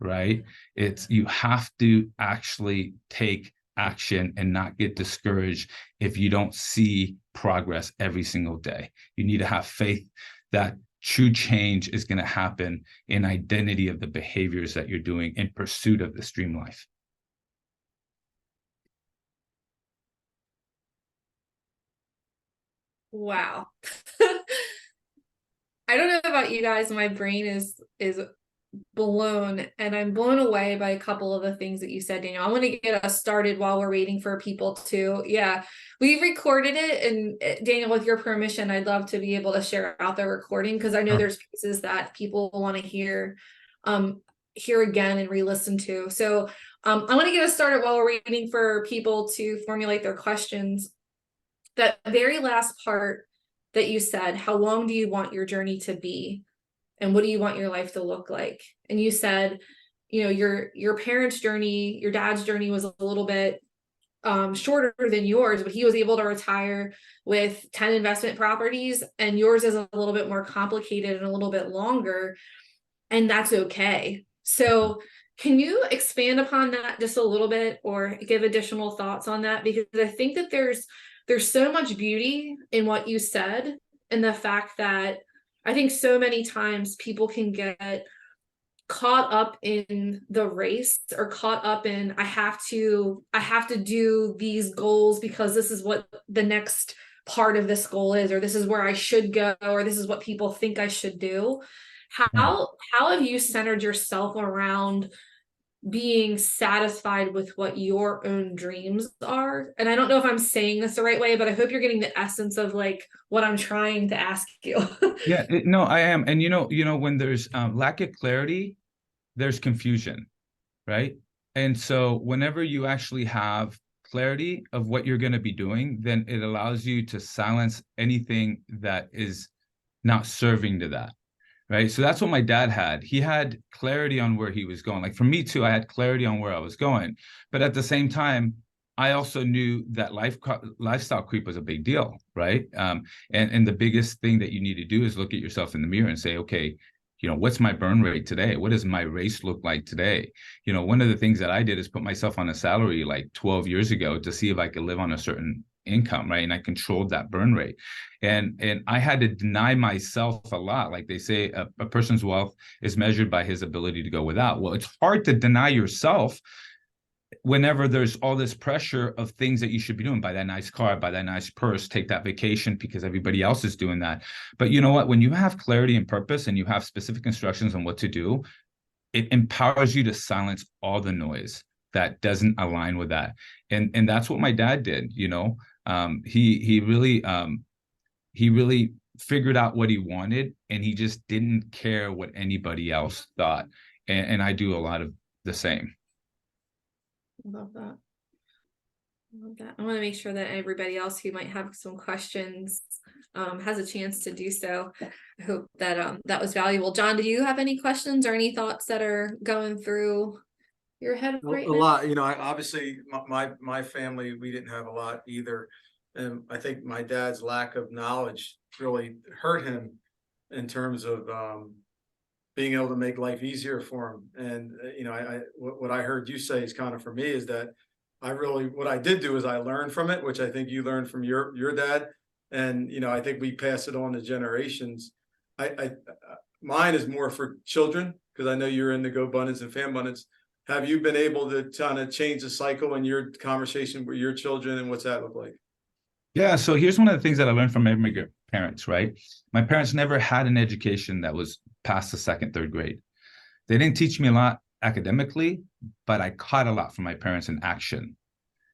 right? You have to actually take action and not get discouraged if you don't see progress every single day. You need to have faith that true change is going to happen in identity of the behaviors that you're doing in pursuit of this dream life. Wow. I don't know about you guys, my brain is blown, and I'm blown away by a couple of the things that you said, Daniel. I want to get us started while we're waiting for people to, we recorded it, and Daniel, with your permission, I'd love to be able to share out the recording, because I know there's pieces that people want to hear again and re-listen to. So I want to get us started while we're waiting for people to formulate their questions. That very last part that you said, how long do you want your journey to be? And what do you want your life to look like? And you said, your parents' journey, your dad's journey was a little bit shorter than yours, but he was able to retire with 10 investment properties, and yours is a little bit more complicated and a little bit longer, and that's okay. So can you expand upon that just a little bit, or give additional thoughts on that? Because I think that there's so much beauty in what you said, and the fact that I think so many times people can get caught up in the race, or caught up in, I have to do these goals because this is what the next part of this goal is, or this is where I should go, or this is what people think I should do. How have you centered yourself around being satisfied with what your own dreams are? And I don't know if I'm saying this the right way, but I hope you're getting the essence of like what I'm trying to ask you. No, I am. And when there's lack of clarity, there's confusion, right? And so whenever you actually have clarity of what you're going to be doing, then it allows you to silence anything that is not serving to that. Right. So that's what my dad had. He had clarity on where he was going. Like for me too, I had clarity on where I was going. But at the same time, I also knew that lifestyle creep was a big deal. Right. And the biggest thing that you need to do is look at yourself in the mirror and say, okay, what's my burn rate today? What does my race look like today? One of the things that I did is put myself on a salary like 12 years ago to see if I could live on a certain income, right? And I controlled that burn rate. And I had to deny myself a lot. Like they say, a person's wealth is measured by his ability to go without. Well, it's hard to deny yourself whenever there's all this pressure of things that you should be doing. Buy that nice car, buy that nice purse, take that vacation because everybody else is doing that. But you know what? When you have clarity and purpose and you have specific instructions on what to do, it empowers you to silence all the noise that doesn't align with that. And that's what my dad did. He really figured out what he wanted, and he just didn't care what anybody else thought. And I do a lot of the same. I love that. I want to make sure that everybody else who might have some questions has a chance to do so. I hope that that was valuable. John, do you have any questions or any thoughts that are going through you're ahead of A right a now? lot, I obviously, my family, we didn't have a lot either. And I think my dad's lack of knowledge really hurt him in terms of being able to make life easier for him. And what I heard you say is kind of for me is that what I did do is I learned from it, which I think you learned from your dad. And I think we pass it on to generations. I mine is more for children because I know you're in the Go Abundance and Fan Abundance. Have you been able to kind of change the cycle in your conversation with your children, and what's that look like? Yeah, so here's one of the things that I learned from immigrant parents, right? My parents never had an education that was past the second, third grade. They didn't teach me a lot academically, but I caught a lot from my parents in action.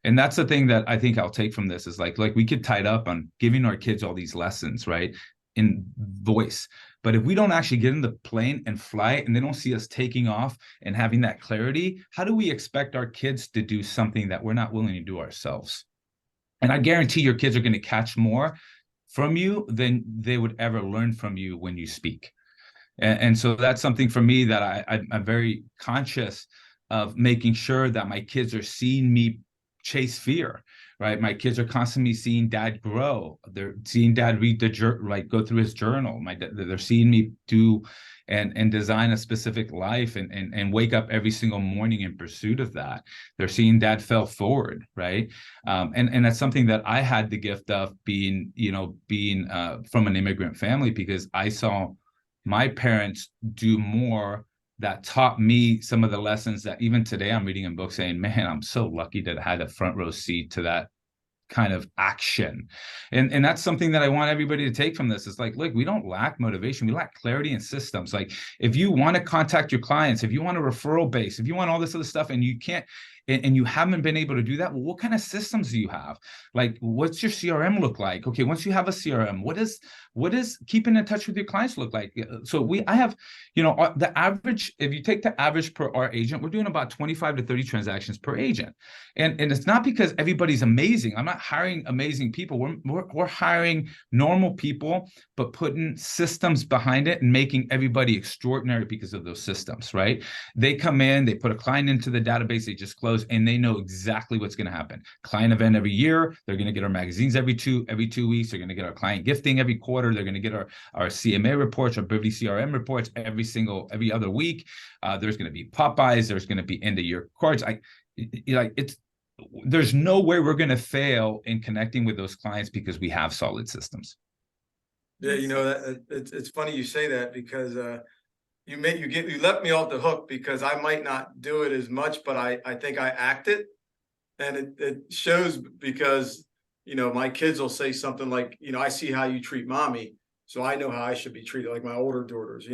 And that's the thing that I think I'll take from this is like we get tied up on giving our kids all these lessons, right? In voice. But if we don't actually get in the plane and fly and they don't see us taking off and having that clarity, how do we expect our kids to do something that we're not willing to do ourselves? And I guarantee your kids are going to catch more from you than they would ever learn from you when you speak. And so that's something for me that I'm very conscious of making sure that my kids are seeing me chase fear, right? My kids are constantly seeing dad grow. They're seeing dad read go through his journal. They're seeing me do and design a specific life and wake up every single morning in pursuit of that. They're seeing dad fail forward, right? And that's something that I had the gift of being from an immigrant family, because I saw my parents do more that taught me some of the lessons that even today I'm reading in books saying, man, I'm so lucky that I had a front row seat to that kind of action. And that's something that I want everybody to take from this. It's like, look, we don't lack motivation. We lack clarity and systems. Like if you want to contact your clients, if you want a referral base, if you want all this other stuff and you can't, and you haven't been able to do that, well, what kind of systems do you have? Like, what's your CRM look like? Okay, once you have a CRM, what is keeping in touch with your clients look like? So I have, the average, if you take the average per our agent, we're doing about 25 to 30 transactions per agent. And it's not because everybody's amazing. I'm not hiring amazing people. We're hiring normal people, but putting systems behind it and making everybody extraordinary because of those systems, right? They come in, they put a client into the database, they just close, and they know exactly what's going to happen. Client event every year. They're going to get our magazines every two weeks. They're going to get our client gifting every quarter. They're going to get our CMA reports, our Bivity CRM reports every other week. There's going to be Popeyes. There's going to be end of year cards. There's no way we're going to fail in connecting with those clients because we have solid systems. Yeah, that it's funny you say that because you let me off the hook because I might not do it as much, but I think I act it, and it shows because my kids will say something like, I see how you treat mommy, so I know how I should be treated, like my older daughters,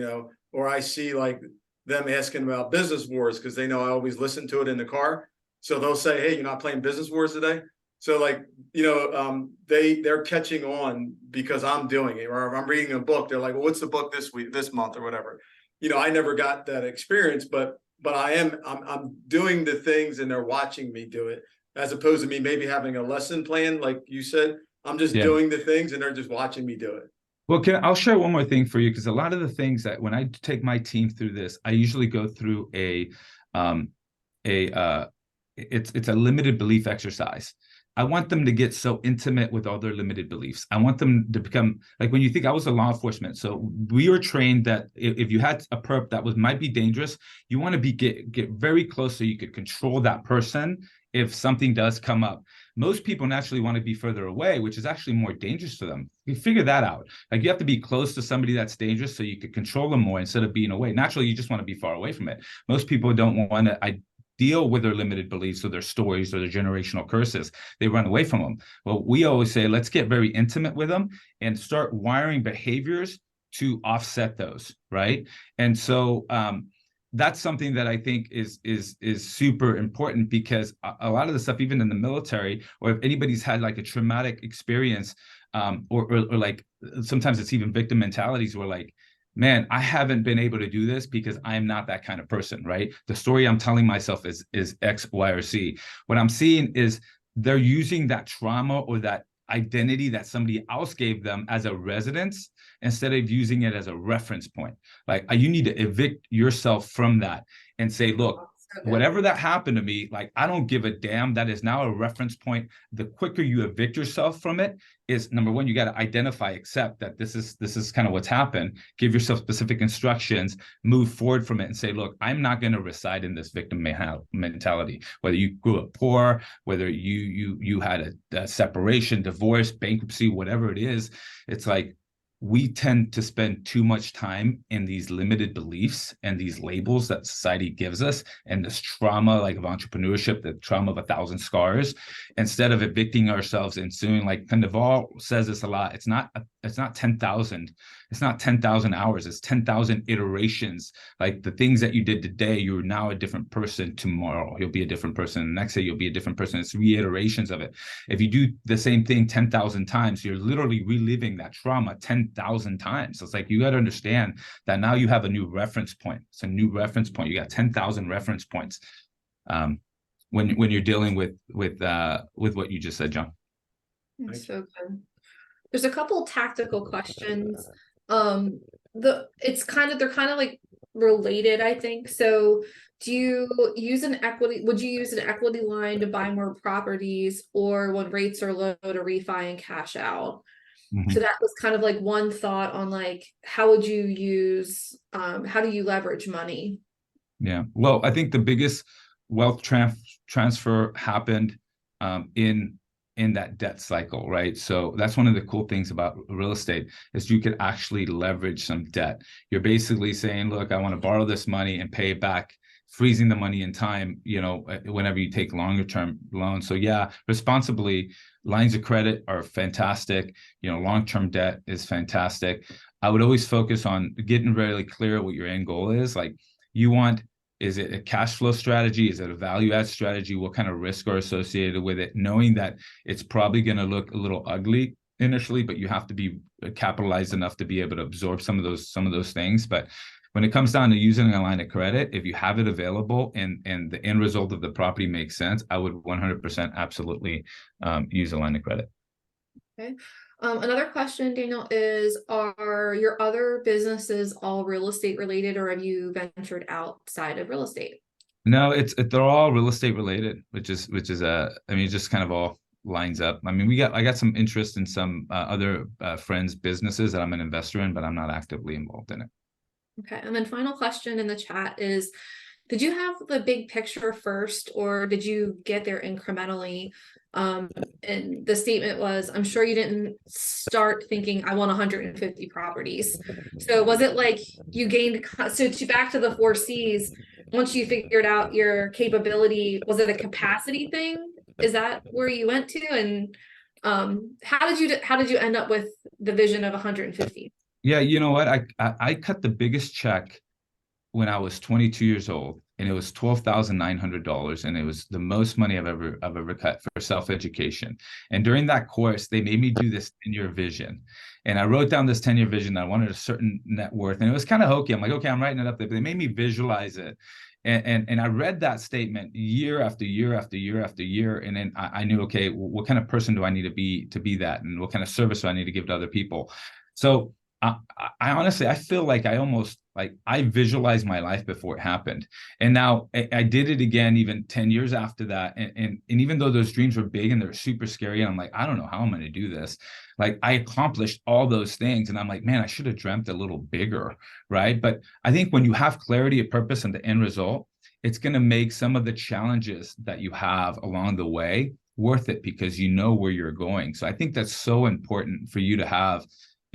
or I see like them asking about business wars because they know I always listen to it in the car. So they'll say, hey, you're not playing business wars today. So like, they're catching on because I'm doing it, or if I'm reading a book, they're like, well, what's the book this month or whatever. I never got that experience, but I'm doing the things and they're watching me do it, as opposed to me maybe having a lesson plan. Like you said, I'm just doing the things and they're just watching me do it. Well, I'll share one more thing for you, because a lot of the things that when I take my team through this, I usually go through it's a limited belief exercise. I want them to get so intimate with all their limited beliefs. I want them to become like, when you think, I was a law enforcement, so we were trained that if you had a perp that might be dangerous, you want to get very close so you could control that person if something does come up. Most people naturally want to be further away, which is actually more dangerous to them. You figure that out. Like, you have to be close to somebody that's dangerous so you could control them more instead of being away. Naturally, you just want to be far away from it. Most people don't want to deal with their limited beliefs or their stories or their generational curses. They run away from them. Well, we always say, let's get very intimate with them and start wiring behaviors to offset those, right? And so that's something that I think is super important, because a lot of the stuff, even in the military, or if anybody's had like a traumatic experience, or like sometimes it's even victim mentalities where like, man, I haven't been able to do this because I'm not that kind of person, right? The story I'm telling myself is X, Y, or Z. What I'm seeing is they're using that trauma or that identity that somebody else gave them as a residence instead of using it as a reference point. Like, you need to evict yourself from that and say, look, Okay. whatever that happened to me, like, I don't give a damn. That is now a reference point. The quicker you evict yourself from it is, number one, you got to identify, accept that this is kind of what's happened, give yourself specific instructions, move forward from it and say, look, I'm not going to reside in this victim mentality. Whether you grew up poor, whether you had a separation, divorce, bankruptcy, whatever it is, it's like, we tend to spend too much time in these limited beliefs and these labels that society gives us, and this trauma, like, of entrepreneurship, the trauma of 1,000 scars, instead of evicting ourselves and suing. Like Naval says this a lot. It's not 10,000. It's not 10,000 hours. It's 10,000 iterations. Like, the things that you did today, you're now a different person. Tomorrow, you'll be a different person. The next day, you'll be a different person. It's reiterations of it. If you do the same thing 10,000 times, you're literally reliving that trauma 10,000 times. So it's like, you got to understand that now you have a new reference point. It's a new reference point. You got 10,000 reference points when you're dealing with what you just said, John. That's so good. There's a couple tactical questions. They're kind of like related, I think. So would you use an equity line to buy more properties, or when rates are low, to refi and cash out? So that was kind of like one thought on, like, how do you leverage money? Yeah. Well, I think the biggest wealth transfer happened in that debt cycle, right? So that's one of the cool things about real estate, is you could actually leverage some debt. You're basically saying, look, I want to borrow this money and pay it back, freezing the money in time, whenever you take longer term loans. So yeah, responsibly, lines of credit are fantastic. Long-term debt is fantastic. I would always focus on getting really clear what your end goal is. Like, is it a cash flow strategy? Is it a value add strategy? What kind of risk are associated with it? Knowing that it's probably going to look a little ugly initially, but you have to be capitalized enough to be able to absorb some of those things. But when it comes down to using a line of credit, if you have it available and the end result of the property makes sense, I would 100% absolutely use a line of credit. Okay. Another question, Daniel, is, are your other businesses all real estate related, or have you ventured outside of real estate? No, they're all real estate related, which is it just kind of all lines up. I mean, I got some interest in some other friends' businesses that I'm an investor in, but I'm not actively involved in it. Okay. And then final question in the chat is, did you have the big picture first, or did you get there incrementally? And the statement was, I'm sure you didn't start thinking, I want 150 properties. So was it like you gained, back to the 4 C's, once you figured out your capability, was it a capacity thing? Is that where you went to? And how did you end up with the vision of 150? Yeah, you know what? I cut the biggest check when I was 22 years old, and it was $12,900, and it was the most money I've ever cut for self-education. And during that course, they made me do this 10-year vision, and I wrote down this 10-year vision. I wanted a certain net worth, and it was kind of hokey. I'm like, okay, I'm writing it up there, but they made me visualize it. And I read that statement year after year after year after year, and then I knew, okay, what kind of person do I need to be that, and what kind of service do I need to give to other people? So I honestly, I feel like I visualized my life before it happened. And now I did it again, even 10 years after that. And even though those dreams were big and they're super scary, and I'm like, I don't know how I'm going to do this. Like, I accomplished all those things, and I'm like, man, I should have dreamt a little bigger. Right. But I think when you have clarity of purpose and the end result, it's going to make some of the challenges that you have along the way worth it, because you know where you're going. So I think that's so important for you to have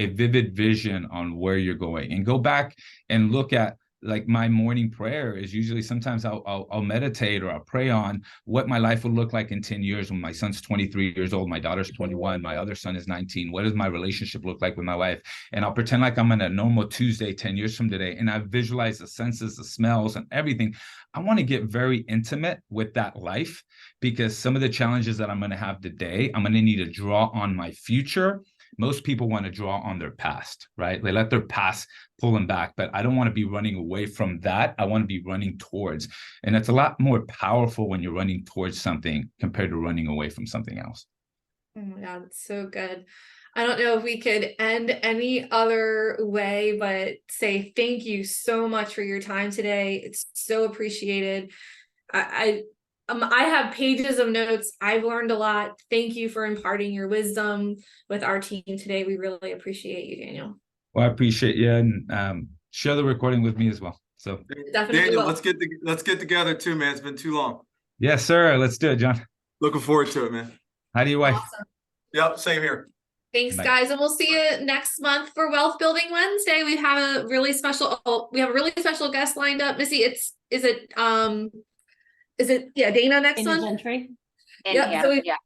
a vivid vision on where you're going, and go back and look at, like, my morning prayer is usually, sometimes I'll meditate, or I'll pray on what my life will look like in 10 years when my son's 23 years old, my daughter's 21, my other son is 19. What does my relationship look like with my wife? And I'll pretend like I'm on a normal Tuesday 10 years from today, and I visualize the senses, the smells, and everything. I want to get very intimate with that life, because some of the challenges that I'm going to have today, I'm going to need to draw on my future. Most people want to draw on their past, right? They let their past pull them back, but I don't want to be running away from that. I want to be running towards, and it's a lot more powerful when you're running towards something compared to running away from something else. Oh my God, it's so good. I don't know if we could end any other way, but say thank you so much for your time today. It's so appreciated. I have pages of notes. I've learned a lot. Thank you for imparting your wisdom with our team today. We really appreciate you, Daniel. Well, I appreciate you, and share the recording with me as well. So Definitely Daniel, will. let's get together too, man. It's been too long. yes, sir. Let's do it, John. Looking forward to it, man. How do you wife? Awesome. Yep, same here. Thanks, Nice. guys, and we'll see you next month for Wealth Building Wednesday. We have a really special guest lined up. Missy, Dana next Dana one? Gentry. And Yep, so yeah,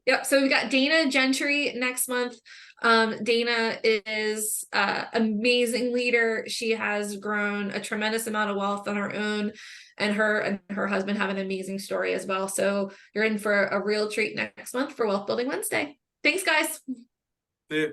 Yep, so we've got Dana Gentry next month. Dana is amazing leader. She has grown a tremendous amount of wealth on her own, and her husband have an amazing story as well. So you're in for a real treat next month for Wealth Building Wednesday. Thanks, guys. See you.